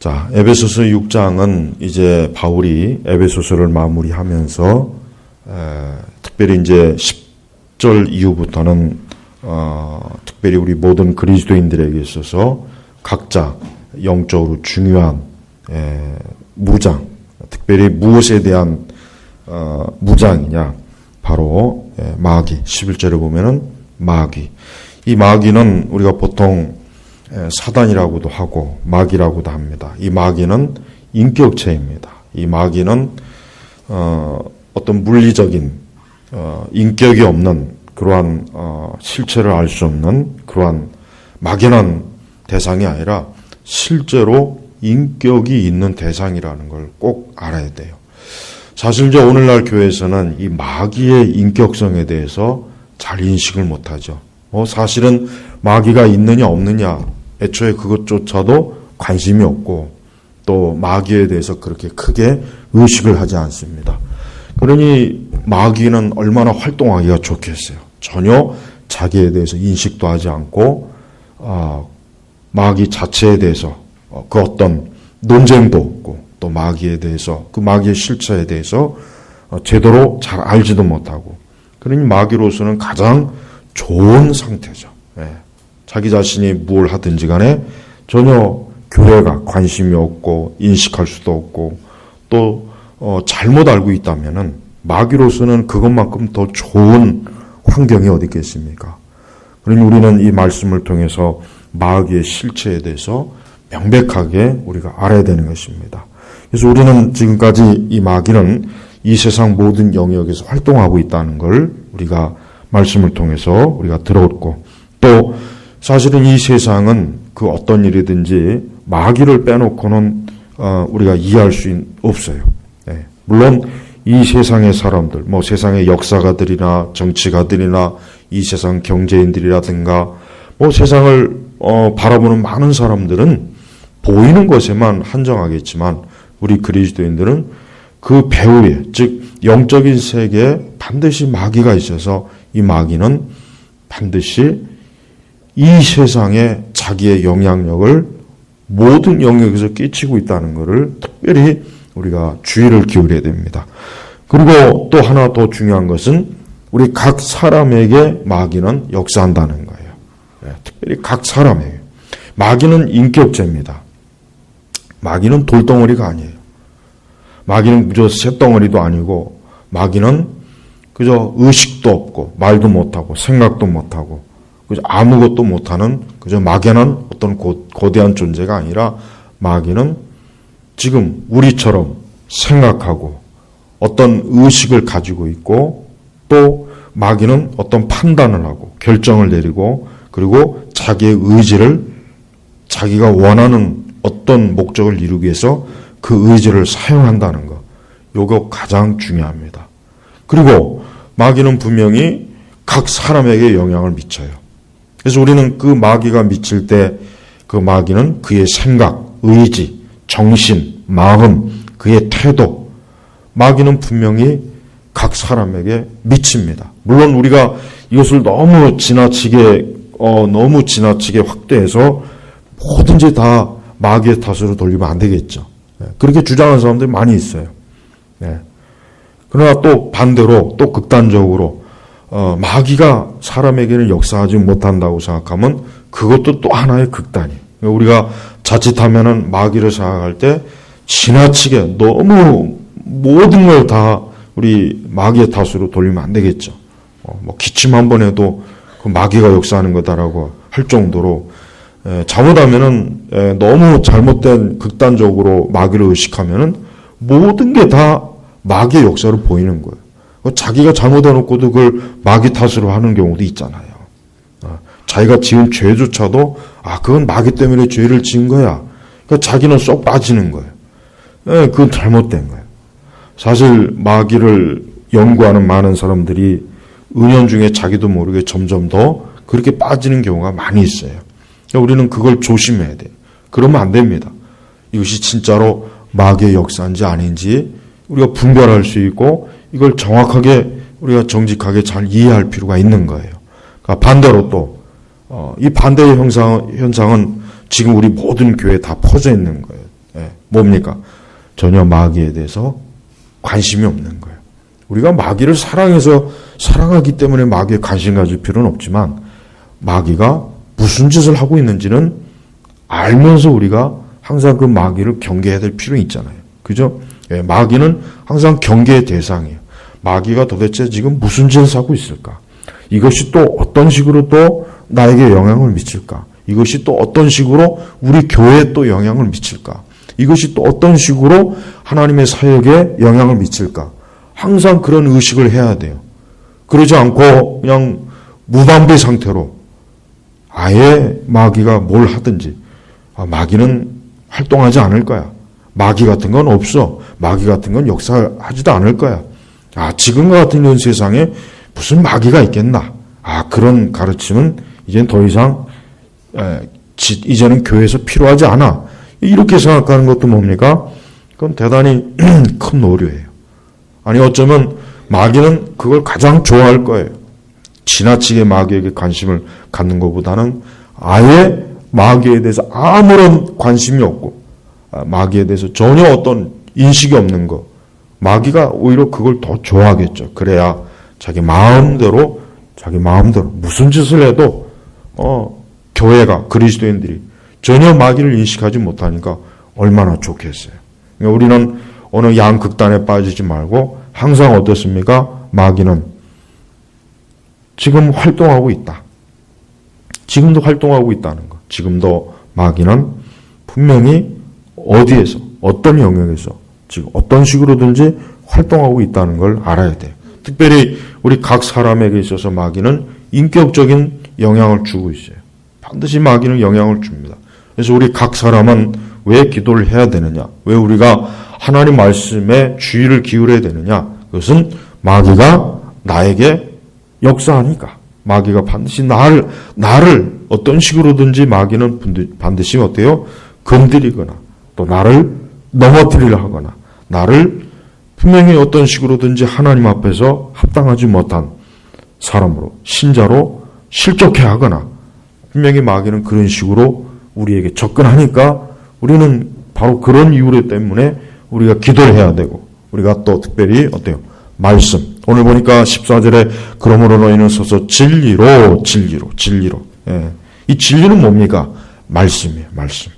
자, 에베소서 6장은 이제 바울이 에베소서를 마무리하면서 특별히 이제 10절 이후부터는 특별히 우리 모든 그리스도인들에게 있어서 각자 영적으로 중요한 무장, 특별히 무엇에 대한 무장이냐, 바로 마귀. 11절에 보면은 마귀. 이 마귀는 우리가 보통 사단이라고도 하고 마귀라고도 합니다. 이 마귀는 인격체입니다. 이 마귀는 어떤 물리적인 인격이 없는 그러한 실체를 알 수 없는 그러한 막연한 대상이 아니라 실제로 인격이 있는 대상이라는 걸 꼭 알아야 돼요. 사실 이제 오늘날 교회에서는 이 마귀의 인격성에 대해서 잘 인식을 못하죠. 사실은 마귀가 있느냐 없느냐 애초에 그것조차도 관심이 없고 또 마귀에 대해서 그렇게 크게 의식을 하지 않습니다. 그러니 마귀는 얼마나 활동하기가 좋겠어요. 전혀 자기에 대해서 인식도 하지 않고 마귀 자체에 대해서 그 어떤 논쟁도 없고 또 마귀에 대해서 그 마귀의 실체에 대해서 제대로 잘 알지도 못하고, 그러니 마귀로서는 가장 좋은 상태죠. 자기 자신이 뭘 하든지 간에 전혀 교회가 관심이 없고 인식할 수도 없고 또 잘못 알고 있다면은 마귀로서는 그것만큼 더 좋은 환경이 어디 있겠습니까? 그러니 우리는 이 말씀을 통해서 마귀의 실체에 대해서 명백하게 우리가 알아야 되는 것입니다. 그래서 우리는 지금까지 이 마귀는 이 세상 모든 영역에서 활동하고 있다는 걸 우리가 말씀을 통해서 우리가 들었고, 또 사실은 이 세상은 그 어떤 일이든지 마귀를 빼놓고는 우리가 이해할 수 없어요. 물론 이 세상의 사람들, 세상의 역사가들이나 정치가들이나 이 세상 경제인들이라든가 세상을 바라보는 많은 사람들은 보이는 것에만 한정하겠지만 우리 그리스도인들은 그 배후에, 즉 영적인 세계에 반드시 마귀가 있어서 이 마귀는 반드시 이 세상에 자기의 영향력을 모든 영역에서 끼치고 있다는 것을 특별히 우리가 주의를 기울여야 됩니다. 그리고 또 하나 더 중요한 것은 우리 각 사람에게 마귀는 역사한다는 거예요. 특별히 각 사람에게. 마귀는 인격체입니다. 마귀는 돌덩어리가 아니에요. 마귀는 그저 쇳덩어리도 아니고 마귀는 그저 의식도 없고 말도 못하고 생각도 못하고 그저 아무것도 못하는 그저 막연한 어떤 거대한 존재가 아니라 마귀는 지금 우리처럼 생각하고 어떤 의식을 가지고 있고 또 마귀는 어떤 판단을 하고 결정을 내리고 그리고 자기의 의지를 자기가 원하는 어떤 목적을 이루기 위해서 그 의지를 사용한다는 것. 요거 가장 중요합니다. 그리고 마귀는 분명히 각 사람에게 영향을 미쳐요. 그래서 우리는 그 마귀가 미칠 때 그 마귀는 그의 생각, 의지, 정신, 마음, 그의 태도, 마귀는 분명히 각 사람에게 미칩니다. 물론 우리가 이것을 너무 지나치게 확대해서 뭐든지 다 마귀의 탓으로 돌리면 안 되겠죠. 그렇게 주장하는 사람들이 많이 있어요. 그러나 또 반대로 또 극단적으로 마귀가 사람에게는 역사하지 못한다고 생각하면 그것도 또 하나의 극단이에요. 우리가 자칫하면은 마귀를 생각할 때 지나치게 너무 모든 걸 다 우리 마귀의 탓으로 돌리면 안 되겠죠. 기침 한 번 해도 그 마귀가 역사하는 거다라고 할 정도로 잘못하면은 너무 잘못된 극단적으로 마귀를 의식하면은 모든 게 다 마귀의 역사로 보이는 거예요. 자기가 잘못해놓고도 그걸 마귀 탓으로 하는 경우도 있잖아요. 자기가 지은 죄조차도 그건 마귀 때문에 죄를 지은 거야. 그러니까 자기는 쏙 빠지는 거예요. 그건 잘못된 거예요. 사실 마귀를 연구하는 많은 사람들이 은연중에 자기도 모르게 점점 더 그렇게 빠지는 경우가 많이 있어요. 그러니까 우리는 그걸 조심해야 돼요. 그러면 안 됩니다. 이것이 진짜로 마귀의 역사인지 아닌지 우리가 분별할 수 있고 이걸 정확하게 우리가 정직하게 잘 이해할 필요가 있는 거예요. 그러니까 반대로 또 이 반대의 현상은 지금 우리 모든 교회에 다 퍼져 있는 거예요. 뭡니까? 전혀 마귀에 대해서 관심이 없는 거예요. 우리가 마귀를 사랑하기 때문에 마귀에 관심 가질 필요는 없지만 마귀가 무슨 짓을 하고 있는지는 알면서 우리가 항상 그 마귀를 경계해야 될 필요는 있잖아요. 그죠? 마귀는 항상 경계의 대상이에요. 마귀가 도대체 지금 무슨 짓을 하고 있을까? 이것이 또 어떤 식으로 또 나에게 영향을 미칠까? 이것이 또 어떤 식으로 우리 교회에 또 영향을 미칠까? 이것이 또 어떤 식으로 하나님의 사역에 영향을 미칠까? 항상 그런 의식을 해야 돼요. 그러지 않고 그냥 무방비 상태로 아예 마귀가 뭘 하든지 마귀는 활동하지 않을 거야. 마귀 같은 건 없어. 마귀 같은 건 역사하지도 않을 거야. 지금과 같은 이런 세상에 무슨 마귀가 있겠나? 그런 가르침은 이제는 더 이상 이제는 교회에서 필요하지 않아. 이렇게 생각하는 것도 뭡니까? 그건 대단히 큰 오류예요. 아니 어쩌면 마귀는 그걸 가장 좋아할 거예요. 지나치게 마귀에게 관심을 갖는 것보다는 아예 마귀에 대해서 아무런 관심이 없고 마귀에 대해서 전혀 어떤 인식이 없는 것. 마귀가 오히려 그걸 더 좋아하겠죠. 그래야 자기 마음대로 무슨 짓을 해도 교회가 그리스도인들이 전혀 마귀를 인식하지 못하니까 얼마나 좋겠어요. 그러니까 우리는 어느 양극단에 빠지지 말고 항상 어떻습니까? 마귀는 지금 활동하고 있다. 지금도 활동하고 있다는 것. 지금도 마귀는 분명히 어디에서 어떤 영역에서 지금 어떤 식으로든지 활동하고 있다는 걸 알아야 돼요. 특별히 우리 각 사람에게 있어서 마귀는 인격적인 영향을 주고 있어요. 반드시 마귀는 영향을 줍니다. 그래서 우리 각 사람은 왜 기도를 해야 되느냐? 왜 우리가 하나님 말씀에 주의를 기울여야 되느냐? 그것은 마귀가 나에게 역사하니까. 마귀가 반드시 나를 어떤 식으로든지 마귀는 반드시 어때요? 건드리거나 또 나를 넘어뜨리려 하거나 나를 분명히 어떤 식으로든지 하나님 앞에서 합당하지 못한 사람으로 신자로 실족해 하거나 분명히 마귀는 그런 식으로 우리에게 접근하니까 우리는 바로 그런 이유 때문에 우리가 기도를 해야 되고 우리가 또 특별히 어때요? 말씀. 오늘 보니까 14절에 그러므로 너희는 서서 진리로. 이 진리는 뭡니까? 말씀이에요. 말씀.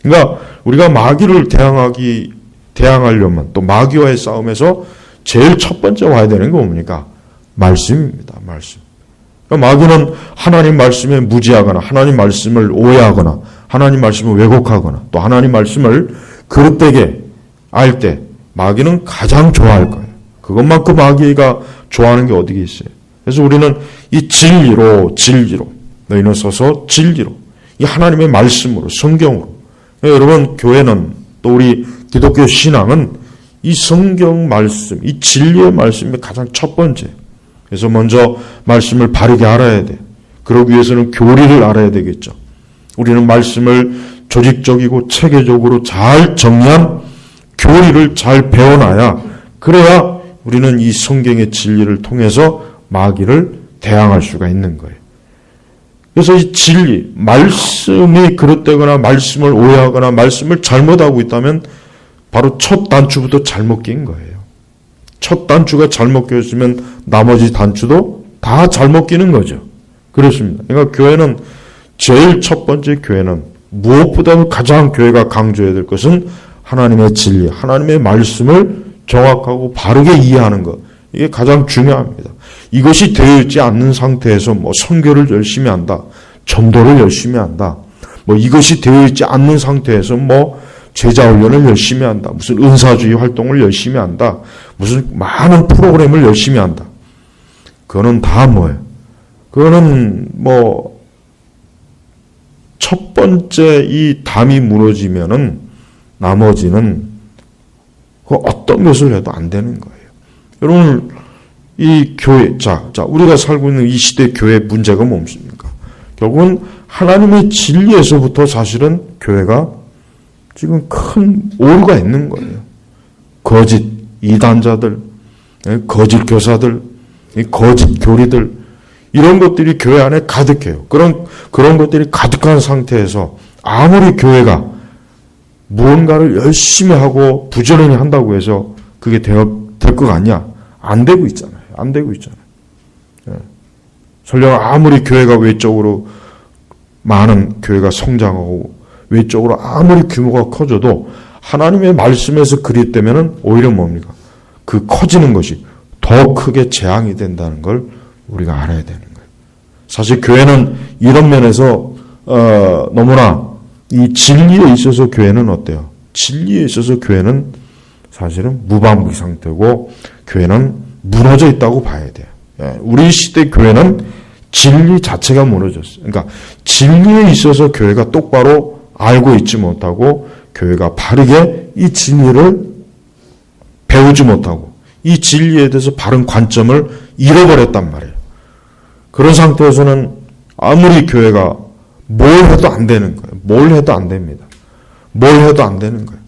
그러니까 우리가 마귀를 대항하려면 또 마귀와의 싸움에서 제일 첫 번째 와야 되는 게 뭡니까? 말씀입니다. 말씀. 그러니까 마귀는 하나님 말씀에 무지하거나 하나님 말씀을 오해하거나 하나님 말씀을 왜곡하거나 또 하나님 말씀을 그릇되게 알 때 마귀는 가장 좋아할 거예요. 그것만큼 마귀가 좋아하는 게 어디 있어요. 그래서 우리는 이 진리로 너희는 서서 진리로 이 하나님의 말씀으로 성경으로 여러분 교회는 또 우리 기독교 신앙은 이 성경 말씀 이 진리의 말씀이 가장 첫 번째. 그래서 먼저 말씀을 바르게 알아야 돼. 그러기 위해서는 교리를 알아야 되겠죠. 우리는 말씀을 조직적이고 체계적으로 잘 정리한 교리를 잘 배워놔야 그래야 우리는 이 성경의 진리를 통해서 마귀를 대항할 수가 있는 거예요. 그래서 이 진리, 말씀이 그릇되거나 말씀을 오해하거나 말씀을 잘못하고 있다면 바로 첫 단추부터 잘못 낀 거예요. 첫 단추가 잘못 꼈으면 나머지 단추도 다 잘못 끼는 거죠. 그렇습니다. 그러니까 교회는 제일 첫 번째 교회는 무엇보다도 가장 교회가 강조해야 될 것은 하나님의 진리, 하나님의 말씀을 정확하고 바르게 이해하는 것. 이게 가장 중요합니다. 이것이 되어 있지 않는 상태에서 선교를 열심히 한다. 전도를 열심히 한다. 이것이 되어 있지 않는 상태에서 제자 훈련을 열심히 한다. 무슨 은사주의 활동을 열심히 한다. 무슨 많은 프로그램을 열심히 한다. 그거는 다 뭐예요? 그거는 첫 번째 이 담이 무너지면은 나머지는 그 어떤 것을 해도 안 되는 거예요. 여러분, 이 교회, 우리가 살고 있는 이 시대 교회의 문제가 뭡니까? 결국은 하나님의 진리에서부터 사실은 교회가 지금 큰 오류가 있는 거예요. 거짓 이단자들, 거짓 교사들, 거짓 교리들, 이런 것들이 교회 안에 가득해요. 그런 것들이 가득한 상태에서 아무리 교회가 무언가를 열심히 하고 부지런히 한다고 해서 그게 될 것 같냐? 안 되고 있잖아요. 안 되고 있잖아요. 설령 아무리 교회가 외적으로 많은 교회가 성장하고 외적으로 아무리 규모가 커져도 하나님의 말씀에서 그릇되면은 오히려 뭡니까? 그 커지는 것이 더 크게 재앙이 된다는 걸 우리가 알아야 되는 거예요. 사실 교회는 이런 면에서 너무나 이 진리에 있어서 교회는 어때요? 진리에 있어서 교회는 사실은 무방비 상태고 교회는 무너져 있다고 봐야 돼요. 우리 시대 교회는 진리 자체가 무너졌어요. 그러니까 진리에 있어서 교회가 똑바로 알고 있지 못하고 교회가 바르게 이 진리를 배우지 못하고 이 진리에 대해서 바른 관점을 잃어버렸단 말이에요. 그런 상태에서는 아무리 교회가 뭘 해도 안 되는 거예요. 뭘 해도 안 됩니다. 뭘 해도 안 되는 거예요.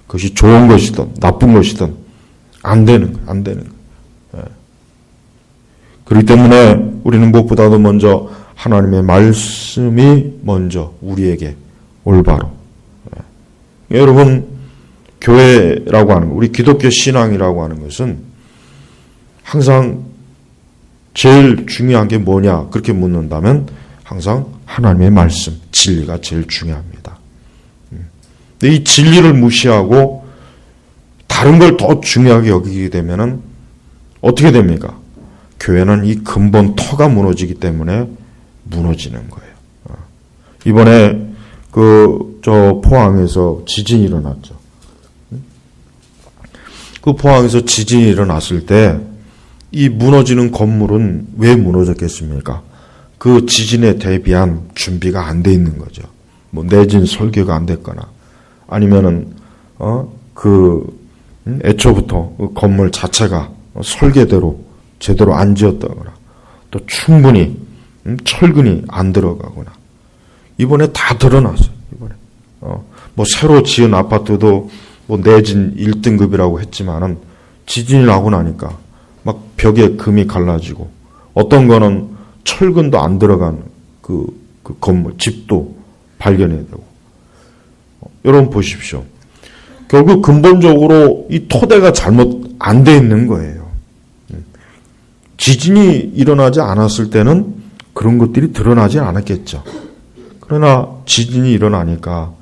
그것이 좋은 것이든 나쁜 것이든 안 되는 거예요. 안 되는 거예요. 그렇기 때문에 우리는 무엇보다도 먼저 하나님의 말씀이 먼저 우리에게 올바로. 여러분, 교회라고 하는 거, 우리 기독교 신앙이라고 하는 것은 항상 제일 중요한 게 뭐냐 그렇게 묻는다면 항상 하나님의 말씀, 진리가 제일 중요합니다. 근데 이 진리를 무시하고 다른 걸 더 중요하게 여기게 되면은 어떻게 됩니까? 교회는 이 근본 터가 무너지기 때문에 무너지는 거예요. 이번에 저 포항에서 지진이 일어났죠. 그 포항에서 지진이 일어났을 때 이 무너지는 건물은 왜 무너졌겠습니까? 그 지진에 대비한 준비가 안 돼 있는 거죠. 뭐 내진 설계가 안 됐거나 아니면은 애초부터 그 건물 자체가 설계대로 제대로 안 지었다거나 또 충분히 철근이 안 들어가거나 이번에 다 드러났어요. 이번에 뭐 새로 지은 아파트도 뭐 내진 1등급이라고 했지만은 지진이 나고 나니까 막 벽에 금이 갈라지고 어떤 거는 철근도 안 들어간 그 건물 집도 발견해야 되고 여러분 보십시오. 결국 근본적으로 이 토대가 잘못 안 돼 있는 거예요. 지진이 일어나지 않았을 때는 그런 것들이 드러나지 않았겠죠. 그러나 지진이 일어나니까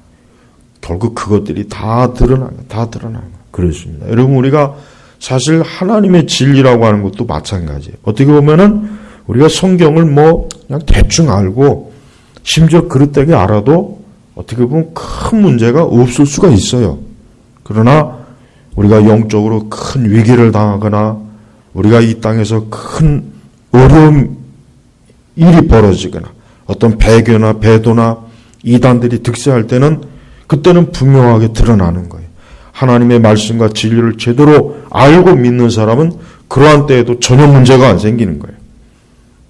결국 그것들이 다 드러나요. 그렇습니다. 여러분, 우리가 사실 하나님의 진리라고 하는 것도 마찬가지예요. 어떻게 보면은 우리가 성경을 뭐 그냥 대충 알고 심지어 그릇되게 알아도 어떻게 보면 큰 문제가 없을 수가 있어요. 그러나 우리가 영적으로 큰 위기를 당하거나 우리가 이 땅에서 큰 어려운 일이 벌어지거나 어떤 배교나 배도나 이단들이 득세할 때는 그때는 분명하게 드러나는 거예요. 하나님의 말씀과 진리를 제대로 알고 믿는 사람은 그러한 때에도 전혀 문제가 안 생기는 거예요.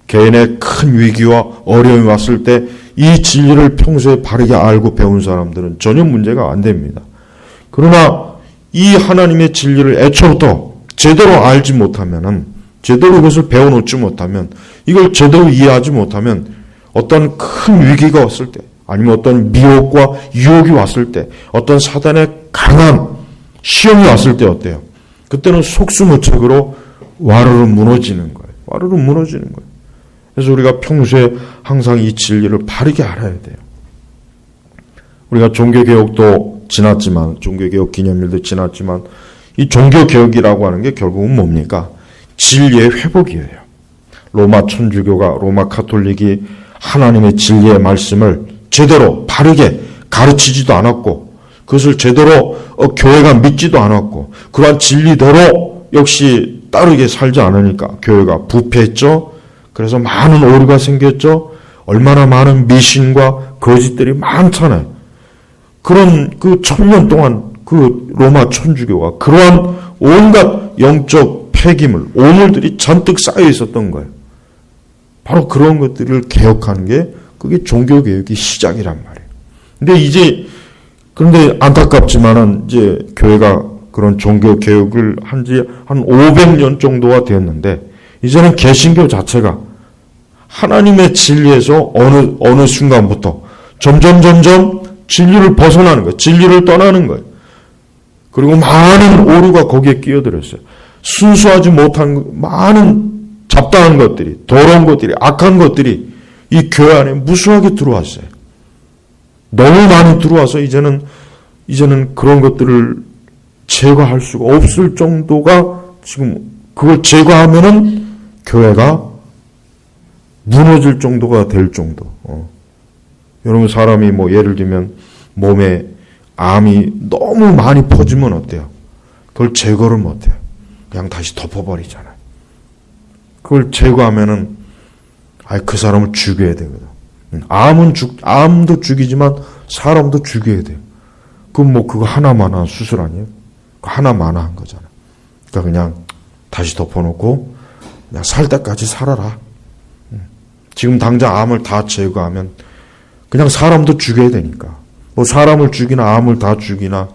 개인의 큰 위기와 어려움이 왔을 때 이 진리를 평소에 바르게 알고 배운 사람들은 전혀 문제가 안 됩니다. 그러나 이 하나님의 진리를 애초부터 제대로 알지 못하면은 제대로 이것을 배워놓지 못하면 이걸 제대로 이해하지 못하면 어떤 큰 위기가 왔을 때 아니면 어떤 미혹과 유혹이 왔을 때 어떤 사단의 강한 시험이 왔을 때 어때요? 그때는 속수무책으로 와르르 무너지는 거예요. 와르르 무너지는 거예요. 그래서 우리가 평소에 항상 이 진리를 바르게 알아야 돼요. 우리가 종교개혁도 지났지만 종교개혁 기념일도 지났지만 이 종교개혁이라고 하는 게 결국은 뭡니까? 진리의 회복이에요. 로마 천주교가 로마 가톨릭이 하나님의 진리의 말씀을 제대로 바르게 가르치지도 않았고 그것을 제대로 교회가 믿지도 않았고 그러한 진리대로 역시 따르게 살지 않으니까 교회가 부패했죠. 그래서 많은 오류가 생겼죠. 얼마나 많은 미신과 거짓들이 많잖아요. 그런 그 1000년 동안 그 로마 천주교가 그러한 온갖 영적 폐기물, 오물들이 잔뜩 쌓여 있었던 거예요. 바로 그런 것들을 개혁하는 게 그게 종교개혁의 시작이란 말이에요. 그런데 안타깝지만은 이제 교회가 그런 종교개혁을 한 지 한 500년 정도가 되었는데 이제는 개신교 자체가 하나님의 진리에서 어느 순간부터 점점 진리를 벗어나는 거예요. 진리를 떠나는 거예요. 그리고 많은 오류가 거기에 끼어들었어요. 순수하지 못한 많은 잡다한 것들이, 더러운 것들이, 악한 것들이 이 교회 안에 무수하게 들어왔어요. 너무 많이 들어와서 이제는 그런 것들을 제거할 수가 없을 정도가 지금 그걸 제거하면은 교회가 무너질 정도가 될 정도. 여러분 사람이 뭐 예를 들면 몸에 암이 너무 많이 퍼지면 어때요? 그걸 제거를 못해요. 그냥 다시 덮어버리잖아요. 그걸 제거하면은 그 사람을 죽여야 되거든. 암도 죽이지만 사람도 죽여야 돼요. 그럼 뭐 그거 하나만한 수술 아니에요? 하나만한 한 거잖아요. 그러니까 그냥 다시 덮어놓고 그냥 살 때까지 살아라. 지금 당장 암을 다 제거하면 그냥 사람도 죽여야 되니까. 뭐 사람을 죽이나 암을 다 죽이나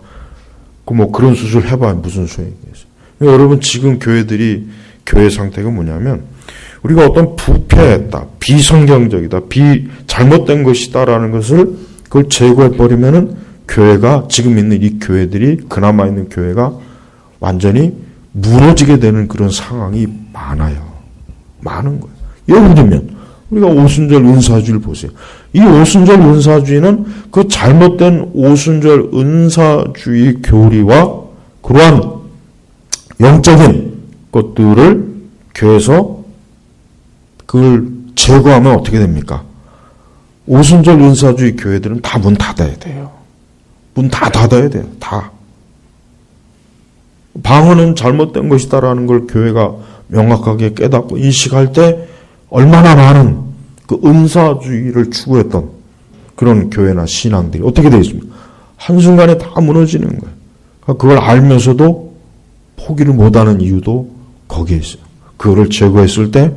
뭐 그런 수술 해봐야 무슨 소용이겠어요. 여러분 지금 교회 상태가 뭐냐면 우리가 어떤 부패했다, 비성경적이다, 잘못된 것이다라는 것을 그걸 제거해버리면은 교회가 지금 있는 이 교회들이 그나마 있는 교회가 완전히 무너지게 되는 그런 상황이 많아요. 많은 거예요. 예를 들면 우리가 오순절 은사주의를 보세요. 이 오순절 은사주의는 그 잘못된 오순절 은사주의 교리와 그러한 영적인 것들을 교회에서 그걸 제거하면 어떻게 됩니까? 오순절 은사주의 교회들은 다 문 닫아야 돼요. 문 다 닫아야 돼요. 다. 방언은 잘못된 것이다라는 걸 교회가 명확하게 깨닫고 인식할 때 얼마나 많은 그 은사주의를 추구했던 그런 교회나 신앙들이 어떻게 되어 있습니까? 한순간에 다 무너지는 거예요. 그걸 알면서도 포기를 못하는 이유도 거기에 있어요. 그거를 제거했을 때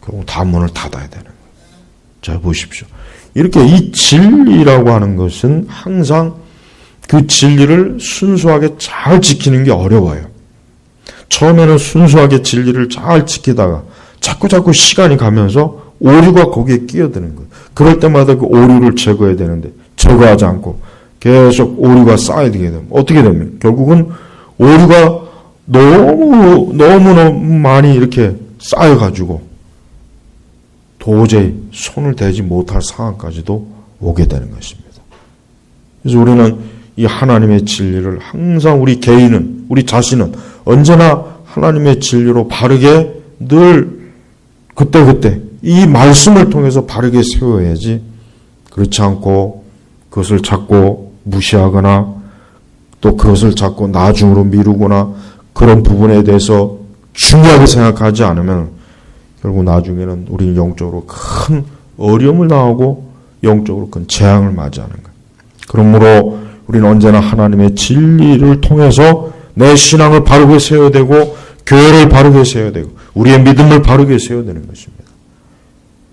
결국 다 문을 닫아야 되는 거예요. 자, 보십시오. 이렇게 이 진리라고 하는 것은 항상 그 진리를 순수하게 잘 지키는 게 어려워요. 처음에는 순수하게 진리를 잘 지키다가 자꾸 시간이 가면서 오류가 거기에 끼어드는 거예요. 그럴 때마다 그 오류를 제거해야 되는데 제거하지 않고 계속 오류가 쌓이게 되면 어떻게 됩니까? 결국은 오류가 너무 많이 이렇게 쌓여가지고 도저히 손을 대지 못할 상황까지도 오게 되는 것입니다. 그래서 우리는 이 하나님의 진리를 항상 우리 개인은, 우리 자신은 언제나 하나님의 진리로 바르게 늘 그때그때 이 말씀을 통해서 바르게 세워야지, 그렇지 않고 그것을 자꾸 무시하거나 또 그것을 자꾸 나중으로 미루거나 그런 부분에 대해서 중요하게 생각하지 않으면 결국 나중에는 우리는 영적으로 큰 어려움을 당하고 영적으로 큰 재앙을 맞이하는 거예요. 그러므로 우리는 언제나 하나님의 진리를 통해서 내 신앙을 바르게 세워야 되고 교회를 바르게 세워야 되고 우리의 믿음을 바르게 세워야 되는 것입니다.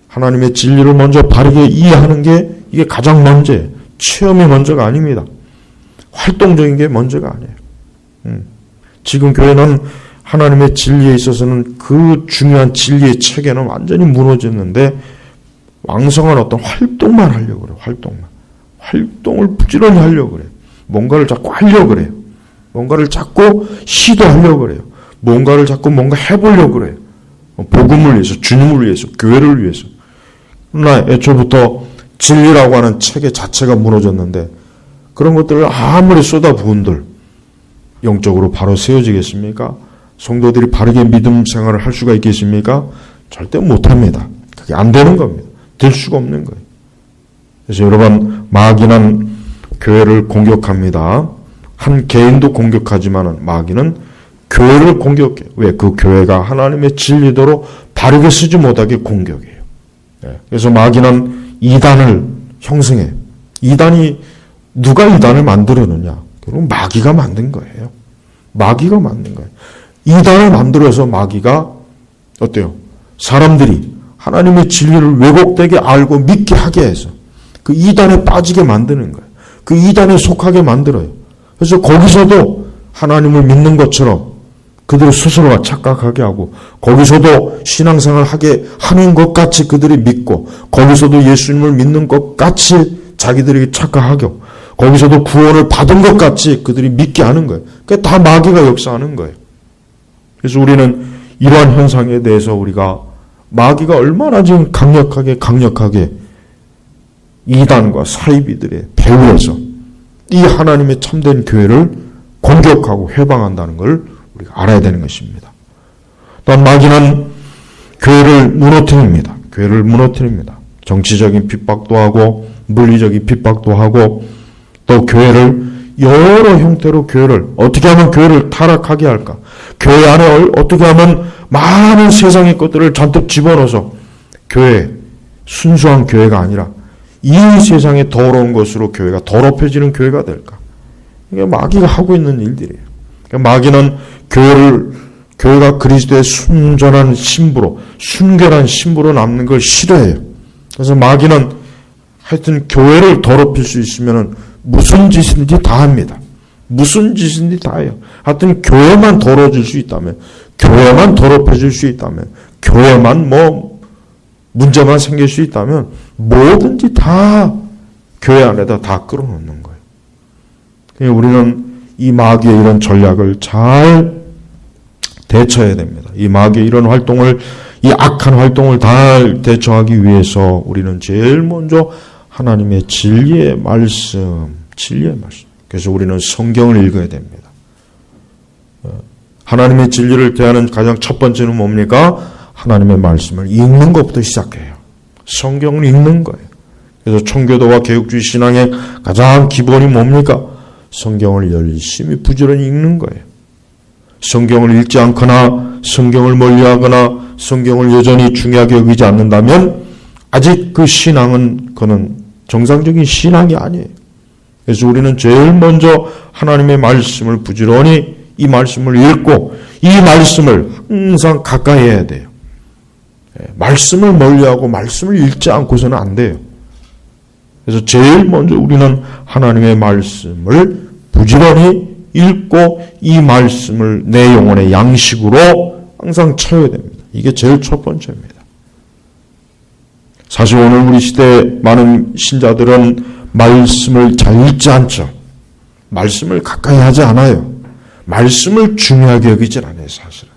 하나님의 진리를 먼저 바르게 이해하는 게 이게 가장 먼저예요. 체험이 먼저가 아닙니다. 활동적인 게 먼저가 아니에요. 지금 교회는 하나님의 진리에 있어서는 그 중요한 진리의 체계는 완전히 무너졌는데 왕성한 어떤 활동만 하려고 그래요. 활동을 부지런히 하려고 그래요. 뭔가를 자꾸 하려고 그래요. 뭔가를 자꾸 시도하려고 그래요. 뭔가를 자꾸 뭔가 해보려고 그래요. 복음을 위해서, 주님을 위해서, 교회를 위해서. 그러나 애초부터 진리라고 하는 체계 자체가 무너졌는데 그런 것들을 아무리 쏟아부은들 영적으로 바로 세워지겠습니까? 성도들이 바르게 믿음 생활을 할 수가 있겠습니까? 절대 못합니다. 그게 안 되는 겁니다. 될 수가 없는 거예요. 그래서 여러분, 마귀는 교회를 공격합니다. 한 개인도 공격하지만 마귀는 교회를 공격해요. 왜? 그 교회가 하나님의 진리대로 바르게 쓰지 못하게 공격해요. 그래서 마귀는 이단을 형성해요. 누가 이단을 만들었느냐? 결국 마귀가 만든 거예요. 마귀가 만든 거예요. 이단을 만들어서 마귀가 어때요? 사람들이 하나님의 진리를 왜곡되게 알고 믿게 하게 해서 그 이단에 빠지게 만드는 거예요. 그 이단에 속하게 만들어요. 그래서 거기서도 하나님을 믿는 것처럼 그들 스스로가 착각하게 하고 거기서도 신앙생활 하게 하는 것 같이 그들이 믿고 거기서도 예수님을 믿는 것 같이 자기들에게 착각하고 거기서도 구원을 받은 것 같이 그들이 믿게 하는 거예요. 그게 다 마귀가 역사하는 거예요. 그래서 우리는 이러한 현상에 대해서 우리가 마귀가 얼마나 지금 강력하게 이단과 사이비들의 배후에서 이 하나님의 참된 교회를 공격하고 해방한다는 걸 우리가 알아야 되는 것입니다. 또한 마귀는 교회를 무너뜨립니다. 교회를 무너뜨립니다. 정치적인 핍박도 하고 물리적인 핍박도 하고 또 교회를 여러 형태로 교회를 어떻게 하면 교회를 타락하게 할까? 교회 안에 어떻게 하면 많은 세상의 것들을 잔뜩 집어넣어서 교회, 순수한 교회가 아니라 이 세상에 더러운 것으로 교회가 더럽혀지는 교회가 될까? 이게 마귀가 하고 있는 일들이에요. 마귀는 교회가 그리스도의 순전한 신부로, 순결한 신부로 남는 걸 싫어해요. 그래서 마귀는 하여튼 교회를 더럽힐 수 있으면 무슨 짓인지 다 합니다. 무슨 짓인지 다 해요. 하여튼 교회만 더러워질 수 있다면, 교회만 더럽혀질 수 있다면, 교회만 문제만 생길 수 있다면 뭐든지 다 교회 안에다 다 끌어놓는 거예요. 그러니까 우리는 이 마귀의 이런 전략을 잘 대처해야 됩니다. 이 마귀의 이런 활동을, 이 악한 활동을 잘 대처하기 위해서 우리는 제일 먼저 하나님의 진리의 말씀. 그래서 우리는 성경을 읽어야 됩니다. 하나님의 진리를 대하는 가장 첫 번째는 뭡니까? 하나님의 말씀을 읽는 것부터 시작해요. 성경을 읽는 거예요. 그래서 청교도와 개혁주의 신앙의 가장 기본이 뭡니까? 성경을 열심히 부지런히 읽는 거예요. 성경을 읽지 않거나 성경을 멀리하거나 성경을 여전히 중요하게 여기지 않는다면 아직 그 신앙은 그는 정상적인 신앙이 아니에요. 그래서 우리는 제일 먼저 하나님의 말씀을 부지런히 이 말씀을 읽고 이 말씀을 항상 가까이 해야 돼요. 말씀을 멀리하고 말씀을 읽지 않고서는 안 돼요. 그래서 제일 먼저 우리는 하나님의 말씀을 부지런히 읽고 이 말씀을 내 영혼의 양식으로 항상 채워야 됩니다. 이게 제일 첫 번째입니다. 사실 오늘 우리 시대 많은 신자들은 말씀을 잘 읽지 않죠. 말씀을 가까이 하지 않아요. 말씀을 중요하게 여기질 않아요, 사실은.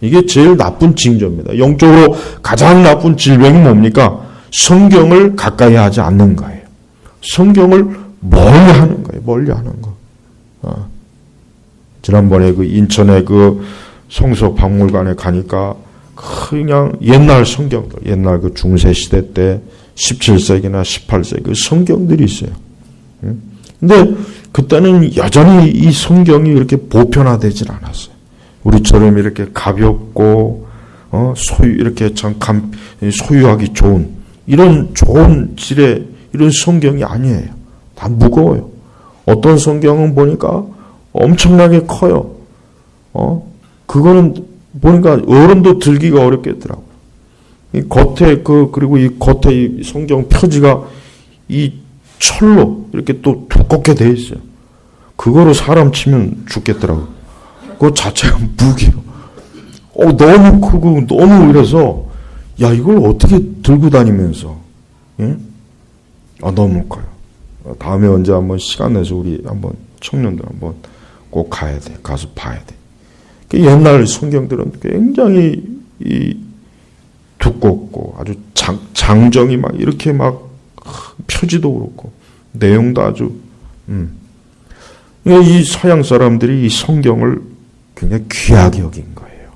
이게 제일 나쁜 징조입니다. 영적으로 가장 나쁜 질병이 뭡니까? 성경을 가까이 하지 않는 거예요. 성경을 멀리 하는 거예요. 멀리 하는 거. 지난번에 그 인천의 그 성서박물관에 가니까 그냥 옛날 성경들, 옛날 그 중세시대 때 17세기나 18세기 그 성경들이 있어요. 근데 그때는 여전히 이 성경이 이렇게 보편화되질 않았어요. 우리처럼 이렇게 가볍고 이렇게 참 소유하기 좋은 이런 좋은 질의 이런 성경이 아니에요. 다 무거워요. 어떤 성경은 보니까 엄청나게 커요. 그거는 보니까 어른도 들기가 어렵겠더라고요. 이 겉에 그리고 이 겉에 이 성경 표지가 이 철로 이렇게 또 두껍게 돼 있어요. 그거로 사람 치면 죽겠더라고요. 그거 자체가 무기예요. 너무 크고 너무 이래서 야 이걸 어떻게 들고 다니면서 예? 너무 커요. 다음에 언제 한번 시간 내서 우리 한번 청년들 한번 꼭 가야 돼. 가서 봐야 돼. 옛날 성경들은 굉장히 이 두껍고 아주 장정이 막 이렇게 막 표지도 그렇고 내용도 아주 이 서양 사람들이 이 성경을 굉장히 귀하게 여긴 거예요.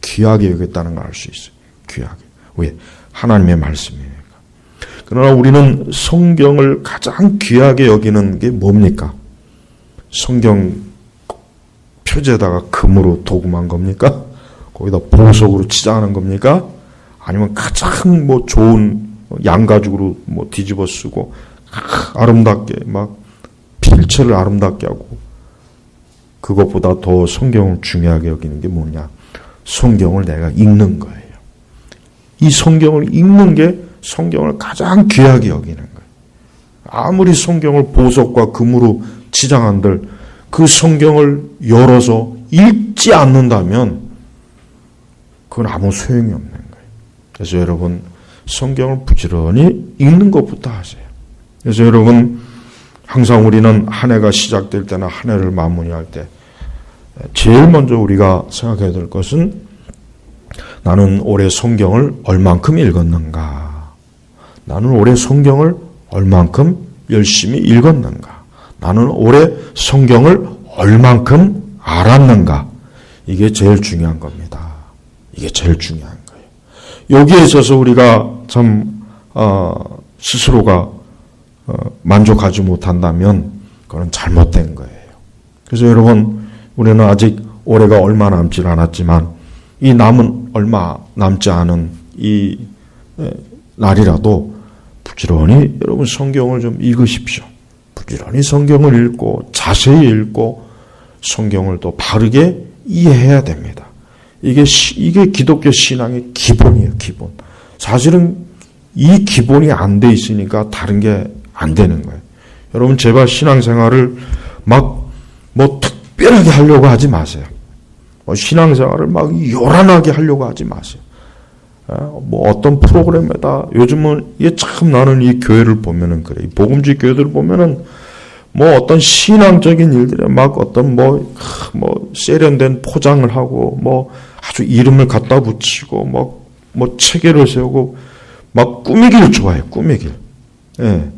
귀하게 여겼다는 걸 알 수 있어요. 귀하게. 왜? 하나님의 말씀이니까. 그러나 우리는 성경을 가장 귀하게 여기는 게 뭡니까? 성경 표지에다가 금으로 도금한 겁니까? 거기다 보석으로 치장하는 겁니까? 아니면 가장 좋은 양가죽으로 뒤집어 쓰고 아름답게 막 필체를 아름답게 하고 그것보다 더 성경을 중요하게 여기는 게 뭐냐? 성경을 내가 읽는 거예요. 이 성경을 읽는 게 성경을 가장 귀하게 여기는 거예요. 아무리 성경을 보석과 금으로 치장한들 그 성경을 열어서 읽지 않는다면 그건 아무 소용이 없는 거예요. 그래서 여러분 성경을 부지런히 읽는 것부터 하세요. 그래서 여러분 항상 우리는 한 해가 시작될 때나 한 해를 마무리할 때 제일 먼저 우리가 생각해야 될 것은 나는 올해 성경을 얼만큼 읽었는가? 나는 올해 성경을 얼만큼 열심히 읽었는가? 나는 올해 성경을 얼만큼 알았는가? 이게 제일 중요한 겁니다. 이게 제일 중요한 거예요. 여기에 있어서 우리가 참 스스로가 만족하지 못한다면 그건 잘못된 거예요. 그래서 여러분, 우리는 아직 올해가 얼마 남지 않았지만 이 남은 얼마 남지 않은 이 날이라도 부지런히 여러분 성경을 좀 읽으십시오. 부지런히 성경을 읽고 자세히 읽고 성경을 또 바르게 이해해야 됩니다. 이게 기독교 신앙의 기본이에요, 기본. 사실은 이 기본이 안 돼 있으니까 다른 게 안 되는 거예요. 여러분, 제발 신앙생활을 막 특별하게 하려고 하지 마세요. 신앙생활을 막 요란하게 하려고 하지 마세요. 어떤 프로그램에다 요즘은 이게 참 나는 이 교회를 보면은 그래. 이 복음주의 교회들을 보면은 어떤 신앙적인 일들에 막 어떤 세련된 포장을 하고 아주 이름을 갖다 붙이고 체계를 세우고 막 꾸미기를 좋아해요. 꾸미길. 예.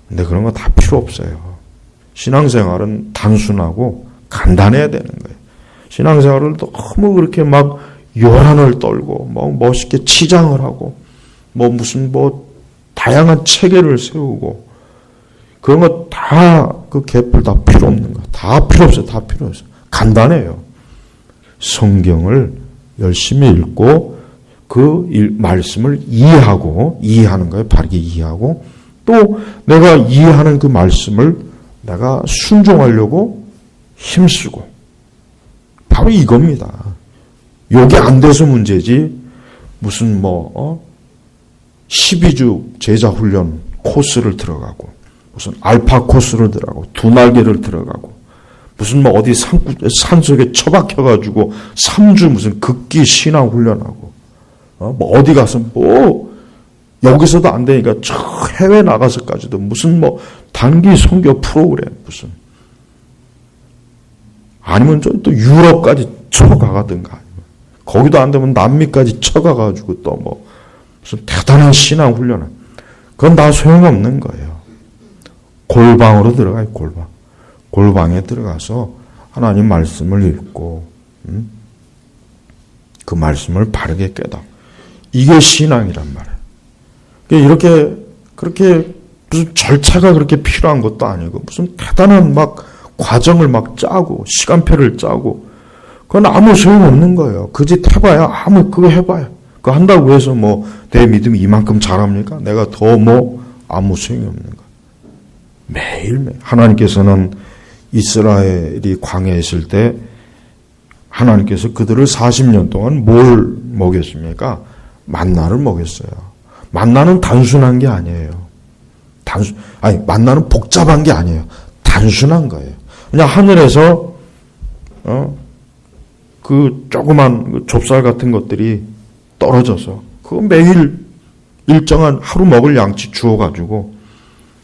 근데 그런 거 다 필요 없어요. 신앙생활은 단순하고 간단해야 되는 거예요. 신앙생활을 너무 그렇게 막 요란을 떨고 멋있게 치장을 하고 무슨 다양한 체계를 세우고 그런 거 다 그 개뿔 다 필요 없는 거예요. 다 필요 없어요. 다 필요 없어요. 간단해요. 성경을 열심히 읽고 그 말씀을 이해하는 거예요. 바르게 이해하고 또 내가 이해하는 그 말씀을 내가 순종하려고 힘쓰고 바로 이겁니다. 요게 안 돼서 문제지 무슨 12주 제자훈련 코스를 들어가고 무슨 알파 코스를 들어가고 두 날개를 들어가고 무슨 어디 산속에 처박혀가지고 3주 무슨 극기 신앙훈련하고 어디 가서 여기서도 안 되니까 저 해외 나가서까지도 무슨 단기 선교 프로그램 무슨 아니면 또 유럽까지 쳐가가든가 거기도 안 되면 남미까지 쳐가가지고 또 무슨 대단한 신앙 훈련을 그건 다 소용없는 거예요. 골방으로 들어가요. 골방에 들어가서 하나님 말씀을 읽고 그 말씀을 바르게 깨닫고 이게 신앙이란 말이에요. 그렇게 무슨 절차가 그렇게 필요한 것도 아니고 무슨 대단한 과정을 짜고 시간표를 짜고 그건 아무 소용없는 거예요. 그 짓 해봐야 그거 해봐야 그거 한다고 해서 내 믿음이 이만큼 잘합니까? 내가 더 아무 소용이 없는 거예요. 매일매일 하나님께서는 이스라엘이 광야에 있을 때 하나님께서 그들을 40년 동안 뭘 먹였습니까? 만나를 먹였어요. 만나는 단순한 게 아니에요. 만나는 복잡한 게 아니에요. 단순한 거예요. 그냥 하늘에서 그 조그만 좁쌀 같은 것들이 떨어져서 그거 매일 일정한 하루 먹을 양치 주어가지고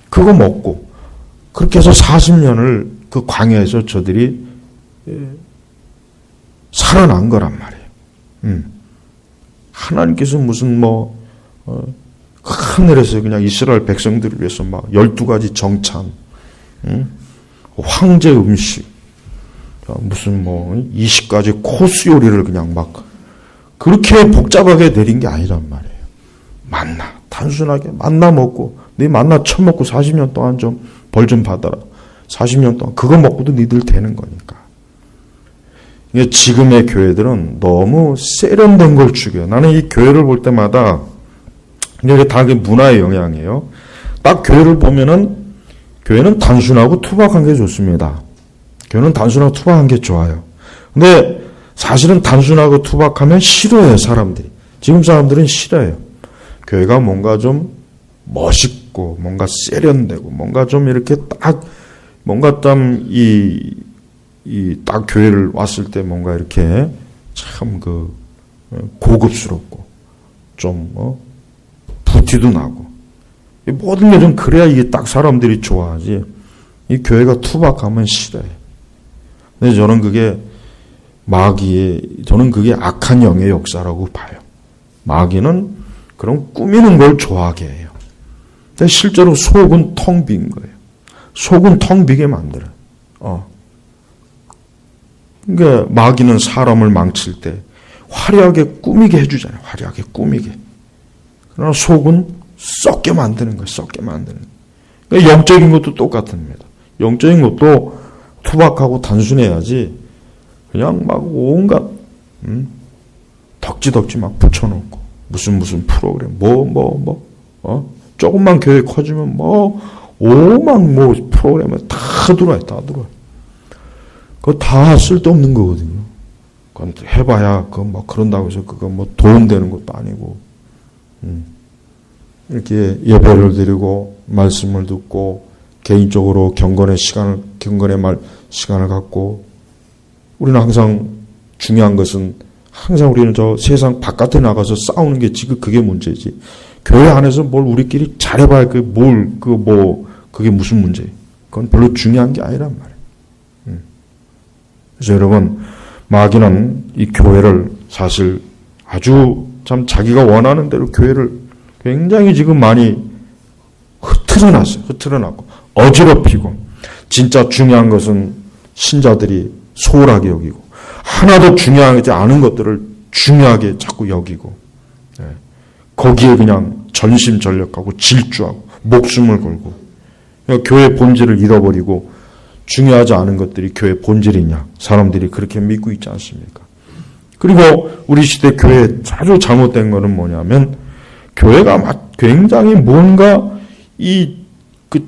그거 먹고 그렇게 해서 40년을 그 광야에서 저들이 살아난 거란 말이에요. 하나님께서 무슨 하늘에서 그냥 이스라엘 백성들을 위해서 12가지 정찬, 황제 음식, 무슨 20가지 코스 요리를 그냥 그렇게 복잡하게 내린 게 아니란 말이에요. 만나, 단순하게 만나 먹고, 네 만나 처먹고 40년 동안 벌 좀 받아라. 40년 동안 그거 먹고도 니들 되는 거니까. 지금의 교회들은 너무 세련된 걸 추구해요. 나는 이 교회를 볼 때마다 이게 다 문화의 영향이에요. 딱 교회를 보면은 교회는 단순하고 투박한 게 좋습니다. 교회는 단순하고 투박한 게 좋아요. 근데 사실은 단순하고 투박하면 싫어해요, 사람들이. 지금 사람들은 싫어해요. 교회가 뭔가 좀 멋있고 뭔가 세련되고 뭔가 좀 이렇게 딱 뭔가 딱 교회를 왔을 때 뭔가 이렇게 참 고급스럽고 좀 부티도 나고 모든 게 좀 그래야 이게 딱 사람들이 좋아하지. 이 교회가 투박하면 싫어요. 근데 저는 그게 저는 그게 악한 영의 역사라고 봐요. 마귀는 그런 꾸미는 걸 좋아하게 해요. 근데 실제로 속은 텅 빈 거예요. 속은 텅 비게 만들어요. 그러니까 마귀는 사람을 망칠 때 화려하게 꾸미게 해주잖아요. 화려하게 꾸미게. 그러나 속은 썩게 만드는 거예요. 썩게 만드는 거예요. 그러니까 영적인 것도 똑같습니다. 영적인 것도 투박하고 단순해야지 그냥 막 온갖 덕지덕지 막 붙여놓고 무슨 프로그램 조금만 교회 커지면 오만 프로그램에 다 들어와요. 그거 다 쓸데없는 거거든요. 그건 해봐야 그거 그런다고 해서 그거 도움 되는 것도 아니고 이렇게 예배를 드리고 말씀을 듣고 개인적으로 경건의 시간을 갖고 우리는 항상 중요한 것은 항상 우리는 저 세상 바깥에 나가서 싸우는 게 지금 그게 문제지. 교회 안에서 뭘 우리끼리 잘해봐야 그게 무슨 문제예요. 그건 별로 중요한 게 아니란 말이에요. 그래서 여러분, 마귀는 이 교회를 사실 아주 참 자기가 원하는 대로 교회를 굉장히 지금 많이 흐트러놨고 어지럽히고 진짜 중요한 것은 신자들이 소홀하게 여기고 하나도 중요하지 않은 것들을 중요하게 자꾸 여기고 거기에 그냥 전심전력하고 질주하고 목숨을 걸고 교회 본질을 잃어버리고 중요하지 않은 것들이 교회 본질이냐 사람들이 그렇게 믿고 있지 않습니까? 그리고 우리 시대 교회에 아주 잘못된 것은 뭐냐면 교회가 굉장히 뭔가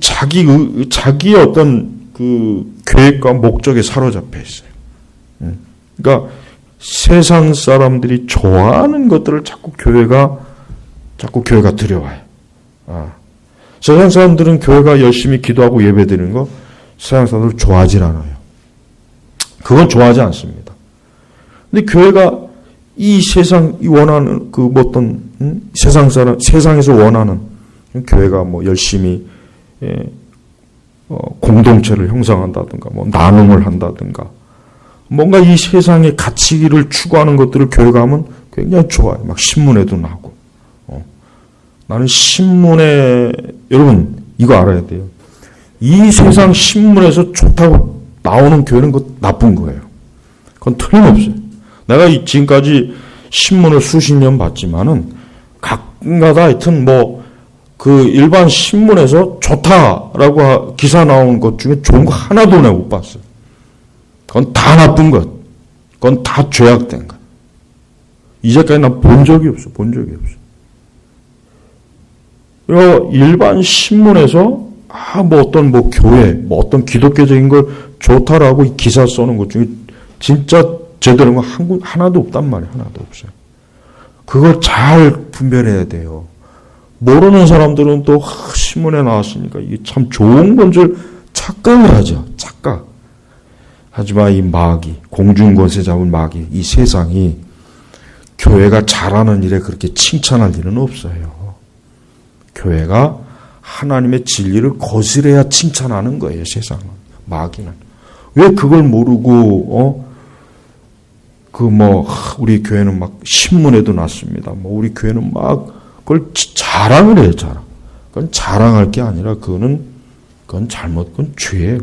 자기의 어떤 그 계획과 목적에 사로잡혀 있어요. 그러니까 세상 사람들이 좋아하는 것들을 자꾸 교회가 들여와요. 세상 사람들은 교회가 열심히 기도하고 예배드리는 거 세상 사람들 좋아하질 않아요. 그건 좋아하지 않습니다. 근데 교회가 이 세상이 원하는 세상에서 원하는 교회가 열심히 공동체를 형성한다든가 나눔을 한다든가 뭔가 이 세상의 가치를 추구하는 것들을 교회가 하면 굉장히 좋아요. 막 신문에도 나고. 나는 신문에 여러분 이거 알아야 돼요. 이 세상 신문에서 좋다고 나오는 교회는 그거 나쁜 거예요. 그건 틀림없어요. 내가 지금까지 신문을 수십 년 봤지만은 가끔가다 하여튼 그 일반 신문에서 좋다라고 기사 나오는 것 중에 좋은 거 하나도 내가 못 봤어요. 그건 다 나쁜 것. 그건 다 죄악된 것. 이제까지 난 본 적이 없어. 그리고 일반 신문에서 교회, 어떤 기독교적인 걸 좋다라고 기사 써는 것 중에 진짜 제대로 된 거 하나도 없단 말이에요. 하나도 없어요. 그걸 잘 분별해야 돼요. 모르는 사람들은 또 신문에 나왔으니까 이게 참 좋은 건 줄 착각을 하죠. 착각. 하지만 이 마귀, 공중권세 잡은 마귀, 이 세상이 교회가 잘하는 일에 그렇게 칭찬할 일은 없어요. 교회가 하나님의 진리를 거스려야 칭찬하는 거예요. 세상은. 마귀는. 왜 그걸 모르고 우리 교회는 막 신문에도 났습니다. 우리 교회는 막 그걸 자랑을 해요. 그건 자랑할 게 아니라 그건 죄예요.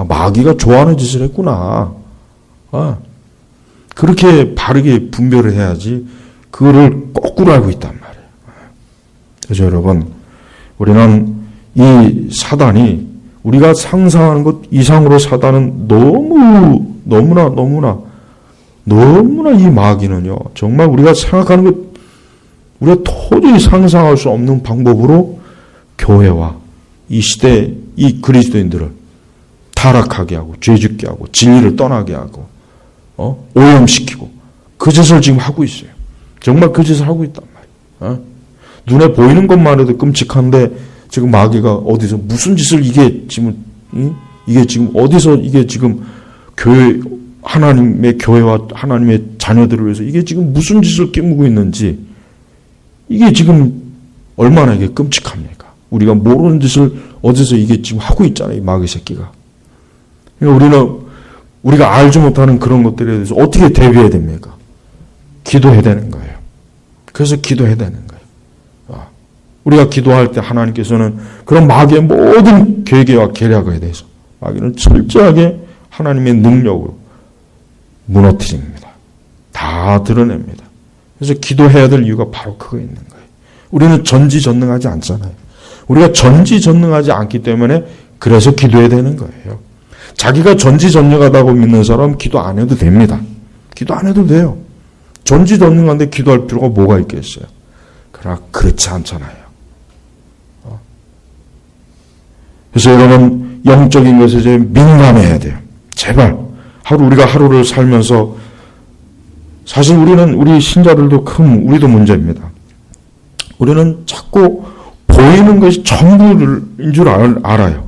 마귀가 좋아하는 짓을 했구나. 그렇게 바르게 분별을 해야지 그거를 거꾸로 알고 있단 말이에요. 그래서 여러분, 우리는 이 사단이 우리가 상상하는 것 이상으로 사단은 너무나 이 마귀는요, 정말 우리가 생각하는 것, 우리가 도저히 상상할 수 없는 방법으로 교회와 이 시대 이 그리스도인들을 타락하게 하고 죄짓게 하고 진리를 떠나게 하고 오염시키고 그 짓을 지금 하고 있어요. 정말 그 짓을 하고 있단 말이에요. 눈에 보이는 것만 해도 끔찍한데 지금 마귀가 어디서 무슨 짓을 이게 지금 어디서 이게 지금 하나님의 교회와 하나님의 자녀들을 위해서 이게 지금 무슨 짓을 깨무고 있는지 이게 지금 얼마나 이게 끔찍합니까? 우리가 모르는 짓을 어디서 이게 지금 하고 있잖아요. 이 마귀 새끼가. 그러니까 우리가 알지 못하는 그런 것들에 대해서 어떻게 대비해야 됩니까? 기도해야 되는 거예요. 그래서 기도해야 되는 거예요. 우리가 기도할 때 하나님께서는 그런 마귀의 모든 계획과 계략에 대해서 마귀는 철저하게 하나님의 능력으로 무너뜨립니다. 다 드러냅니다. 그래서 기도해야 될 이유가 바로 그거에 있는 거예요. 우리는 전지전능하지 않잖아요. 우리가 전지전능하지 않기 때문에 그래서 기도해야 되는 거예요. 자기가 전지전능하다고 믿는 사람은 기도 안 해도 됩니다. 기도 안 해도 돼요. 전지전능한데 기도할 필요가 뭐가 있겠어요. 그러나 그렇지 않잖아요. 그래서 여러분 영적인 것에 이제 민감해야 돼요. 제발 우리가 하루를 살면서 사실 우리 신자들도 우리도 문제입니다. 우리는 자꾸 보이는 것이 전부인 줄 알아요.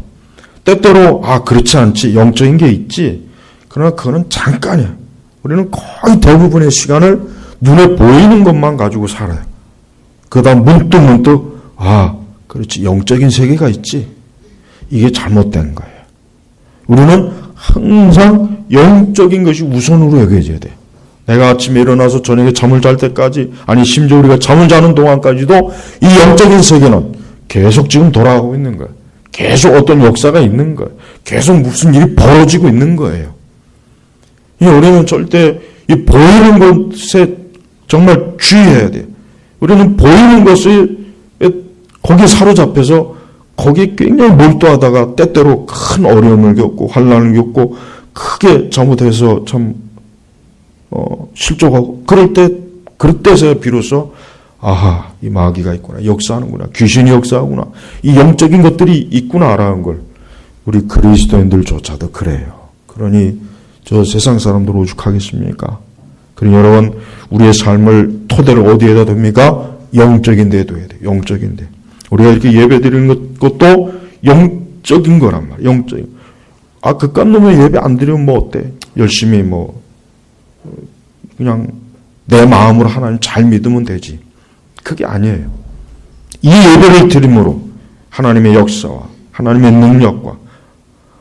때때로 그렇지 않지, 영적인 게 있지. 그러나 그거는 잠깐이야. 우리는 거의 대부분의 시간을 눈에 보이는 것만 가지고 살아요. 그다음 문득 그렇지, 영적인 세계가 있지. 이게 잘못된 거예요. 우리는 항상 영적인 것이 우선으로 여겨져야 돼요. 내가 아침에 일어나서 저녁에 잠을 잘 때까지, 심지어 우리가 잠을 자는 동안까지도 이 영적인 세계는 계속 지금 돌아가고 있는 거예요. 계속 어떤 역사가 있는 거예요. 계속 무슨 일이 벌어지고 있는 거예요. 우리는 절대 이 보이는 것에 정말 주의해야 돼요. 우리는 보이는 것에 거기에 사로잡혀서 거기에 굉장히 몰두하다가 때때로 큰 어려움을 겪고 환난을 겪고 크게 잘못해서 참 실족하고 그럴 때서야 비로소 이 마귀가 있구나, 역사하는구나, 귀신이 역사하구나, 이 영적인 것들이 있구나라는 걸 우리 그리스도인들조차도 그래요. 그러니 저 세상 사람들 오죽하겠습니까? 그러니 여러분 우리의 삶을 토대를 어디에다 둡니까? 영적인 데에 둬야 돼요. 영적인 데. 우리가 이렇게 예배 드리는 것도 영적인 거란 말이에요. 영적인. 그깟 놈의 예배 안 드리면 뭐 어때? 열심히 그냥 내 마음으로 하나님 잘 믿으면 되지. 그게 아니에요. 이 예배를 드림으로 하나님의 역사와 하나님의 능력과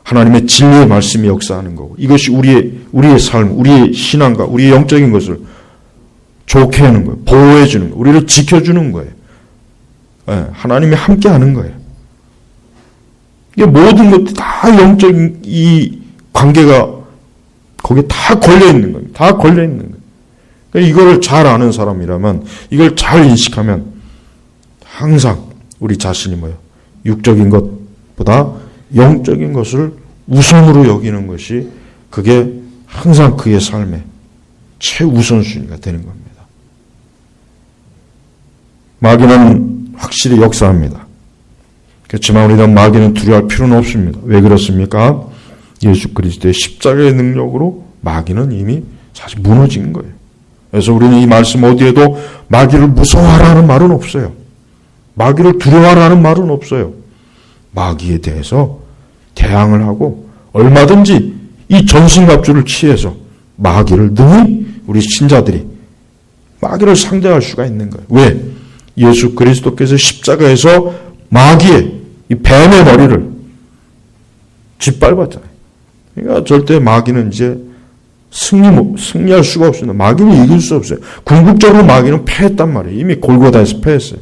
하나님의 진리의 말씀이 역사하는 거고, 이것이 우리의 삶, 우리의 신앙과 우리의 영적인 것을 좋게 하는 거예요. 보호해 주는 거예요. 우리를 지켜주는 거예요. 하나님이 함께 하는 거예요. 이게 모든 것들이 다 영적인 이 관계가 거기에 다 걸려 있는 겁니다. 다 걸려 있는 거예요. 그러니까 이거를 잘 아는 사람이라면, 이걸 잘 인식하면 항상 우리 자신이 육적인 것보다 영적인 것을 우선으로 여기는 것이 그게 항상 그의 삶의 최우선순위가 되는 겁니다. 마귀는 확실히 역사합니다. 그렇지만 우리가 마귀는 두려워할 필요는 없습니다. 왜 그렇습니까? 예수 그리스도의 십자가의 능력으로 마귀는 이미 사실 무너진 거예요. 그래서 우리는 이 말씀 어디에도 마귀를 무서워하라는 말은 없어요. 마귀를 두려워하라는 말은 없어요. 마귀에 대해서 대항을 하고 얼마든지 이 전신갑주를 취해서 마귀를 능히 우리 신자들이 마귀를 상대할 수가 있는 거예요. 왜? 예수 그리스도께서 십자가에서 마귀의 이 뱀의 머리를 짓밟았잖아요. 그러니까 절대 마귀는 이제 승리할 수가 없습니다. 마귀는 이길 수 없어요. 궁극적으로 마귀는 패했단 말이에요. 이미 골고다에서 패했어요.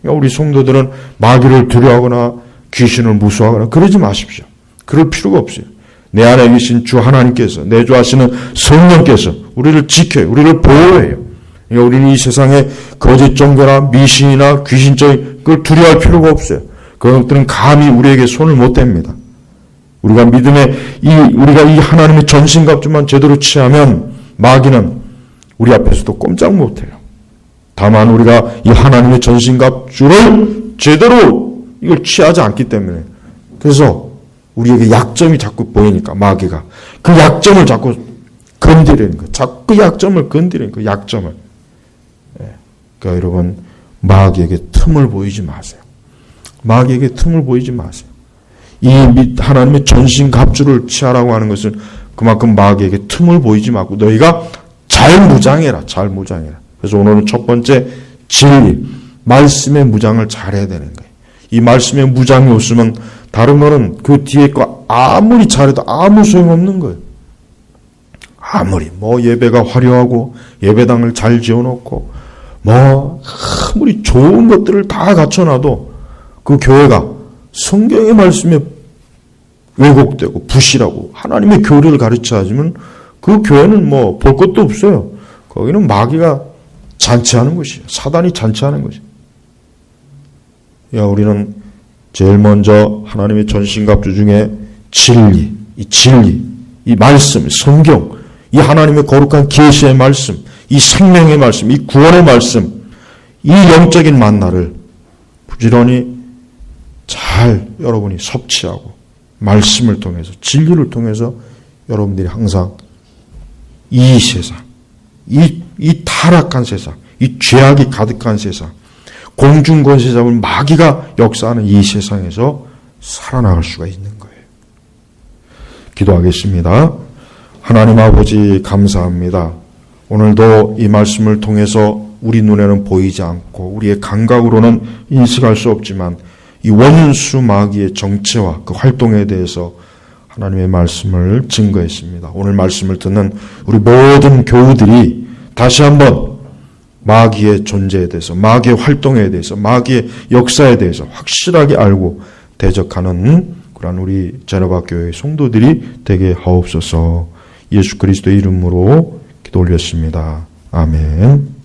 그러니까 우리 성도들은 마귀를 두려워하거나 귀신을 무서워하거나 그러지 마십시오. 그럴 필요가 없어요. 내 안에 계신 주 하나님께서, 내주하시는 성령께서 우리를 지켜요. 우리를 보호해요. 그러니까 우리는 이 세상에 거짓 종교나 미신이나 귀신적인 걸 두려워할 필요가 없어요. 그것들은 감히 우리에게 손을 못 댑니다. 우리가 우리가 이 하나님의 전신갑주만 제대로 취하면 마귀는 우리 앞에서도 꼼짝 못해요. 다만 우리가 이 하나님의 전신갑주를 제대로 이걸 취하지 않기 때문에, 그래서 우리에게 약점이 자꾸 보이니까 마귀가 그 약점을 자꾸 건드리는 거예요. 자꾸 약점을 건드리는 거예요. 약점을. 그러니까 여러분 마귀에게 틈을 보이지 마세요. 마귀에게 틈을 보이지 마세요. 이 하나님의 전신갑주를 취하라고 하는 것은 그만큼 마귀에게 틈을 보이지 말고 너희가 잘 무장해라. 잘 무장해라. 그래서 오늘은 첫 번째 진리, 말씀의 무장을 잘해야 되는 거예요. 이 말씀의 무장이 없으면 다른 거는 그 뒤에 거 아무리 잘해도 아무 소용없는 거예요. 아무리 예배가 화려하고 예배당을 잘 지어놓고 아무리 좋은 것들을 다 갖춰놔도 그 교회가 성경의 말씀에 왜곡되고 부실하고 하나님의 교리를 가르쳐야지만 그 교회는 볼 것도 없어요. 거기는 마귀가 잔치하는 것이에요. 사단이 잔치하는 것이에요. 우리는 제일 먼저 하나님의 전신갑주 중에 진리, 이 말씀, 성경, 이 하나님의 거룩한 계시의 말씀, 이 생명의 말씀, 이 구원의 말씀, 이 영적인 만나를 부지런히 잘 여러분이 섭취하고 말씀을 통해서 진리를 통해서 여러분들이 항상 이 세상, 이 타락한 세상, 이 죄악이 가득한 세상, 공중권세 잡은 마귀가 역사하는 이 세상에서 살아나갈 수가 있는 거예요. 기도하겠습니다. 하나님 아버지 감사합니다. 오늘도 이 말씀을 통해서 우리 눈에는 보이지 않고 우리의 감각으로는 인식할 수 없지만 이 원수 마귀의 정체와 그 활동에 대해서 하나님의 말씀을 증거했습니다. 오늘 말씀을 듣는 우리 모든 교우들이 다시 한번 마귀의 존재에 대해서, 마귀의 활동에 대해서, 마귀의 역사에 대해서 확실하게 알고 대적하는 그런 우리 제노바 교회의 성도들이 되게 하옵소서. 예수 그리스도의 이름으로 기도 올렸습니다. 아멘.